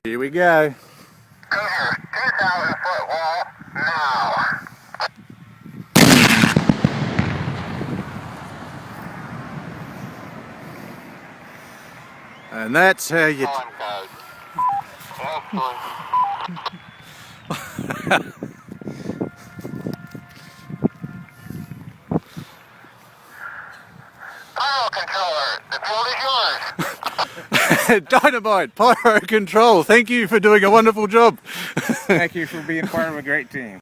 Here we go. Clear 2,000 foot wall now. And that's how you... Time code. Excellent. Pyro controller, the field is yours. Dynamite Pyro Control, thank you for doing a wonderful job. Thank you for being part of a great team.